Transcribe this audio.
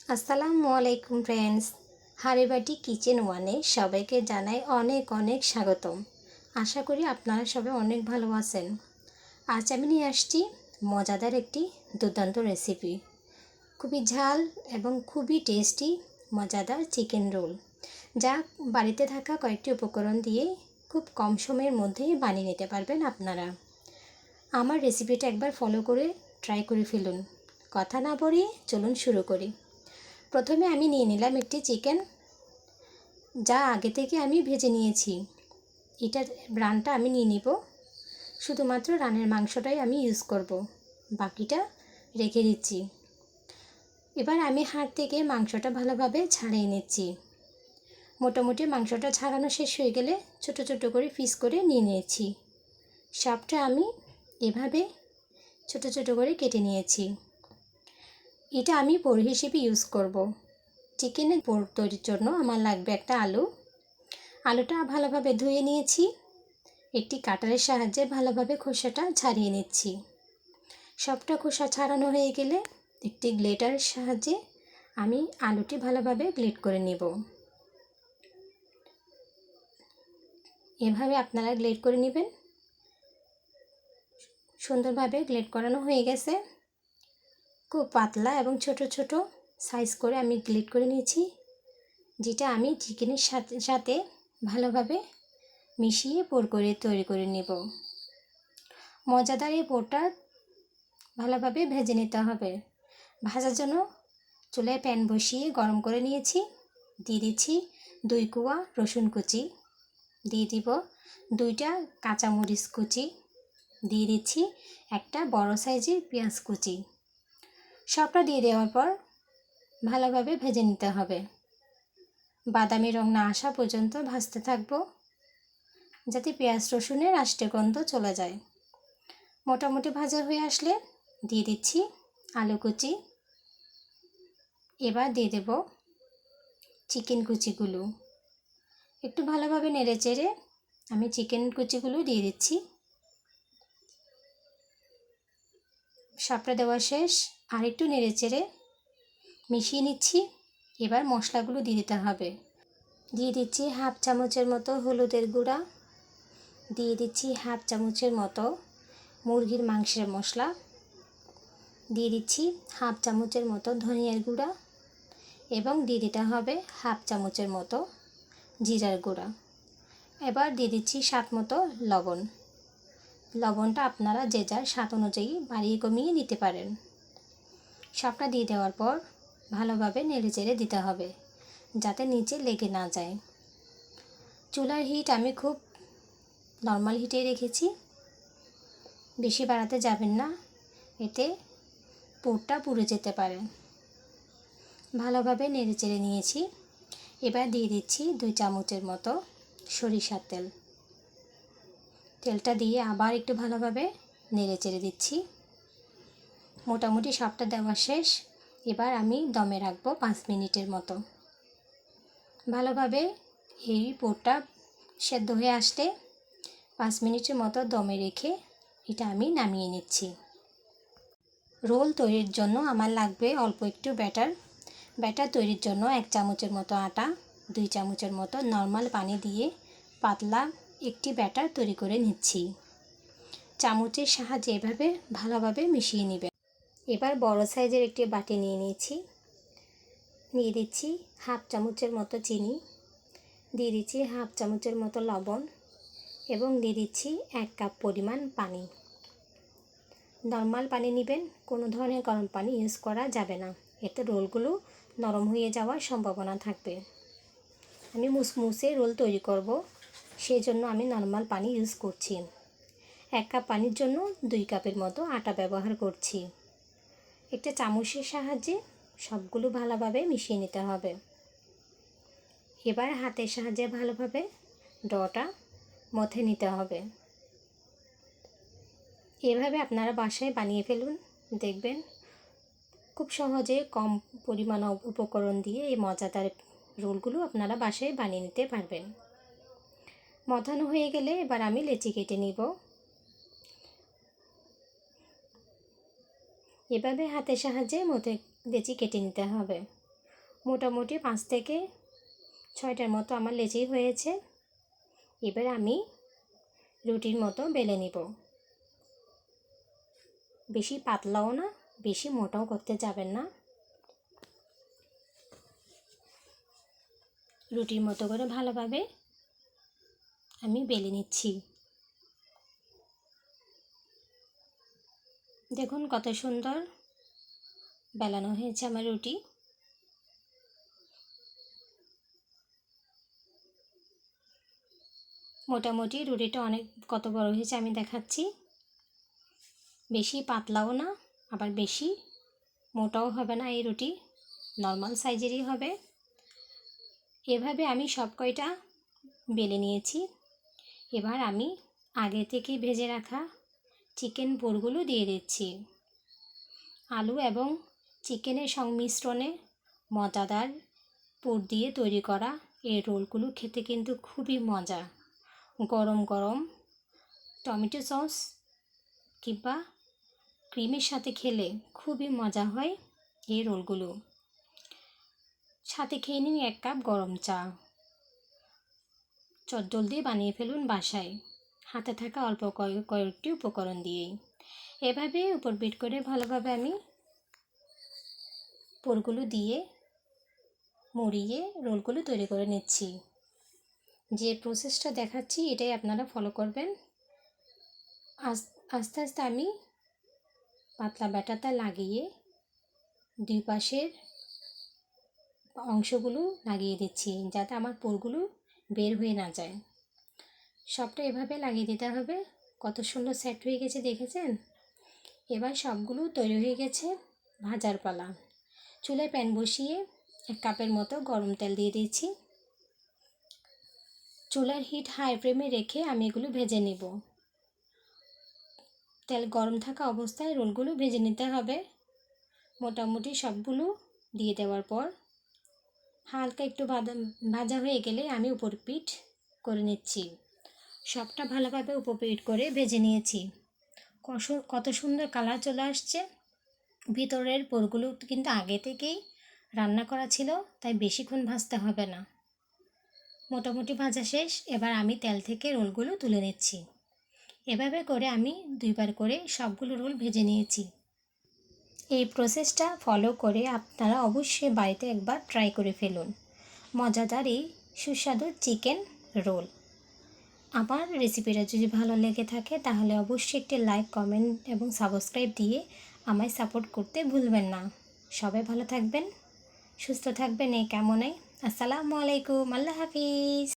আসসালামু আলাইকুম friends, হাড়িবাটি kitchen ওয়ানে সবাইকে জানাই অনেক অনেক স্বাগতম। আশা করি আপনারা সবাই অনেক ভালো আছেন। আজ আমি নিয়ে আসছি মজাদার একটি দুর্দান্ত রেসিপি, খুবই ঝাল এবং খুবই টেস্টি মজাদার চিকেন রোল, যা বাড়িতে থাকা কয়েকটি উপকরণ দিয়ে খুব কম সময়ের মধ্যেই বানিয়ে নিতে পারবেন আপনারা। আমার রেসিপিটা একবার ফলো করে ট্রাই করে ফেলুন। কথা না বাড়িয়ে চলুন শুরু করি। প্রথমে আমি নিয়ে নিলাম একটি চিকেন, যা আগে থেকে আমি ভেজে নিয়েছি। এটার রানটা আমি নিয়ে নিব, শুধুমাত্র রানের মাংসটাই আমি ইউজ করব, বাকিটা রেখে দিচ্ছি। এবার আমি হাড় থেকে মাংসটা ভালোভাবে ছাড়িয়ে নিচ্ছি। মোটামুটি মাংসটা ছাড়ানো শেষ হয়ে গেলে ছোট ছোট করে পিস করে নিয়ে নিয়েছি। সবটা আমি এভাবে ছোট ছোট করে কেটে নিয়েছি। এটা আমি পোড় হিসেবে ইউজ করব। চিকেনের পোড় তৈরির জন্য আমার লাগবে একটা আলুটা ভালোভাবে ধুয়ে নিয়েছি। একটি কাটারের সাহায্যে ভালোভাবে খোসাটা ছাড়িয়ে নিচ্ছি। সবটা খোসা ছাড়ানো হয়ে গেলে একটি গ্রেটারের সাহায্যে আমি আলুটি ভালোভাবে গ্রেট করে নেব। এভাবে আপনারা গ্রেট করে নেবেন। সুন্দরভাবে গ্রেট করানো হয়ে গেছে। খুব পাতলা এবং ছোট ছোট সাইজ করে আমি গ্রেট করে নিয়েছি, যেটা আমি চিকেনের সাথে ভালোভাবে মিশিয়ে পোড় করে তৈরি করে নেব। মজাদার এই পোড়টা ভালোভাবে ভেজে নিতে হবে। ভাজার জন্য চুলায় প্যান বসিয়ে গরম করে নিয়েছি। দিয়ে দিচ্ছি 2 কোয়া রসুন কুচি, দিয়ে দিব 2টা কাঁচামরিচ কুচি, দিয়ে দিচ্ছি একটা বড় সাইজের পেঁয়াজ কুচি। সবটা দিয়ে দেওয়ার পর ভালোভাবে ভেজে নিতে হবে। বাদামি রং না আসা পর্যন্ত ভাজতে থাকবো, যাতে পেঁয়াজ রসুনের আষ্টে গন্ধ চলে যায়। মোটামুটি ভাজা হয়ে আসলে দিয়ে দিচ্ছি আলু কুচি। এবার দিয়ে দেব চিকেন কুচিগুলো। একটু ভালোভাবে নেড়ে চেড়ে আমি চিকেন কুচিগুলো দিয়ে দিচ্ছি। সবটা দেওয়া শেষ, আর একটু নেড়ে চেড়ে মিশিয়ে নিচ্ছি। এবার মশলাগুলো দিয়ে দিতে হবে। দিয়ে দিচ্ছি হাফ চামচের মতো হলুদের গুঁড়া, দিয়ে দিচ্ছি হাফ চামচের মতো মুরগির মাংসের মশলা, দিয়ে দিচ্ছি হাফ চামচের মতো ধনিয়ার গুঁড়া, এবং দিয়ে দিতে হবে হাফ চামচের মতো জিরার গুঁড়া। এবার দিয়ে দিচ্ছি স্বাদ মতো লবণ। লবণটা আপনারা যে যার স্বাদ অনুযায়ী বাড়িয়ে কমিয়ে নিতে পারেন। সবটা দিয়ে দেওয়ার পর ভালোভাবে নেড়ে চেড়ে দিতে হবে, যাতে নিচে লেগে না যায়। চুলার হিট আমি খুব নর্মাল হিটে রেখেছি, বেশি বাড়াতে যাবেন না, এতে পুরটা পুড়ে যেতে পারে। ভালোভাবে নেড়ে চেড়ে নিয়েছি। এবার দিয়ে দিচ্ছি 2 চামচের মতো সরিষার তেল। তেলটা দিয়ে আবার একটু ভালোভাবে নেড়ে চেড়ে দিচ্ছি। মোটামুটি সবটা দেওয়া শেষ। এবার আমি দমে রাখবো 5 মিনিটের মতো। ভালোভাবে এই পোড়টা সেদ্ধ হয়ে আসলে 5 মিনিটের মতো দমে রেখে এটা আমি নামিয়ে নিচ্ছি। রোল তৈরির জন্য আমার লাগবে অল্প একটু ব্যাটার তৈরির জন্য 1 চামচের মতো আটা, 2 চামচের মতো নর্মাল পানি দিয়ে পাতলা একটি ব্যাটার তৈরি করে নিচ্ছি। চামচের সাহায্যে এভাবে ভালোভাবে মিশিয়ে নেবেন। এবার বড় সাইজের একটি বাটি নিয়ে নিয়েছি। দিয়ে দিচ্ছি হাফ চামচের মতো চিনি, দিয়ে দিচ্ছি হাফ চামচের মতো লবণ, এবং দিয়ে দিচ্ছি 1 কাপ পরিমাণ পানি। নর্মাল পানি নেবেন, কোনো ধরনের গরম পানি ইউজ করা যাবে না, এতে রোলগুলো নরম হয়ে যাওয়ার সম্ভাবনা থাকবে। আমি মুসমুসে রোল তৈরি করব, সেই জন্য আমি নর্মাল পানি ইউজ করছি। 1 কাপ পানির জন্য 2 কাপের মতো আটা ব্যবহার করছি। একটা চামচের সাহায্যে সবগুলো ভালোভাবে মিশিয়ে নিতে হবে। এবার হাতের সাহায্যে ভালোভাবে ডোটা মথে নিতে হবে। এভাবে আপনারা বাসায় বানিয়ে ফেলুন, দেখবেন খুব সহজে কম পরিমাণ উপকরণ দিয়ে এই মজাদার রোলগুলো আপনারা বাসায় বানিয়ে নিতে পারবেন। মথানো হয়ে গেলে এবার আমি লেচি কেটে নিব। এভাবে হাতের সাহায্যে লেচি কেটে নিতে হবে। মোটামুটি 5 থেকে 6টার মতো আমার লেচি হয়েছে। এবার আমি রুটির মতো বেলে নিব। বেশি পাতলাও না, বেশি মোটাও করতে যাবেন না। রুটির মতো করে ভালোভাবে আমি বেলে নিচ্ছি। দেখুন কত সুন্দর বেলানো হয়েছে আমার রুটি। মোটামুটি রুটিটা অনেক কত বড় হয়েছে আমি দেখাচ্ছি। বেশি পাতলাও না, আবার বেশি মোটাও হবে না, এই রুটি নর্মাল সাইজেরই হবে। এভাবে আমি সব কয়টা বেলে নিয়েছি। এবার আমি আগে থেকে ভেজে রাখা চিকেন বোরগুলো দিয়ে দিচ্ছি। আলু এবং চিকেনের সংমিশ্রণে মজাদার পুর দিয়ে তৈরি করা এই রোলগুলো খেতে কিন্তু খুবই মজা। গরম গরম টমেটো সস কিংবা ক্রিমের সাথে খেলে খুবই মজা হয় এই রোলগুলো। সাথে খেয়ে নিন 1 কাপ গরম চা। জলদি বানিয়ে ফেলুন বাসায় হাতে থাকা অল্প কয়েকটি উপকরণ দিয়েই। এভাবে উপর পিট করে ভালোভাবে আমি পুরগুলো দিয়ে মুড়িয়ে রোলগুলো তৈরি করে নিচ্ছি। যে প্রসেসটা দেখাচ্ছি এটাই আপনারা ফলো করবেন। আস্তে আস্তে আমি পাতলা ব্যাটারটা লাগিয়ে দুই পাশের অংশগুলো লাগিয়ে দিচ্ছি যাতে আমার পুরগুলো বের হয়ে না যায়। সবটা এভাবে লাগিয়ে দিতে হবে। কত সুন্দর সেট হয়ে গেছে দেখেছেন। এবার সবগুলো তৈরি হয়ে গেছে। ভাজার পালা। চুলায় প্যান বসিয়ে 1 কাপের মতো গরম তেল দিয়ে দিয়েছি। চুলার হিট হাই ফ্লেমে রেখে আমি এগুলো ভেজে নেব। তেল গরম থাকা অবস্থায় রোলগুলো ভেজে নিতে হবে। মোটামুটি সবগুলো দিয়ে দেওয়ার পর হালকা একটু ভাজা হয়ে গেলে আমি উপর পিঠ করে নিচ্ছি। সবটা ভালোভাবে উপর পিঠ করে ভেজে নিয়েছি। কত সুন্দর কালার চলে আসছে। ভিতরের পুরগুলো কিন্তু আগে থেকেই রান্না করা ছিল, তাই বেশিক্ষণ ভাজতে হবে না। মোটামুটি ভাজা শেষ। এবার আমি তেল থেকে রোলগুলো তুলে নিচ্ছি। এভাবে করে আমি 2বার করে সবগুলো রোল ভেজে নিয়েছি। এই প্রসেসটা ফলো করে আপনারা অবশ্যই বাড়িতে একবার ট্রাই করে ফেলুন মজাদার এই সুস্বাদু চিকেন রোল। আমার রেসিপিটা যদি ভালো লেগে থাকে তাহলে অবশ্যই একটি লাইক, কমেন্ট এবং সাবস্ক্রাইব দিয়ে আমায় সাপোর্ট করতে ভুলবেন না। সবাই ভালো থাকবেন, সুস্থ থাকবেন এই কামনায়। আসসালামু আলাইকুম, আল্লাহ হাফিজ।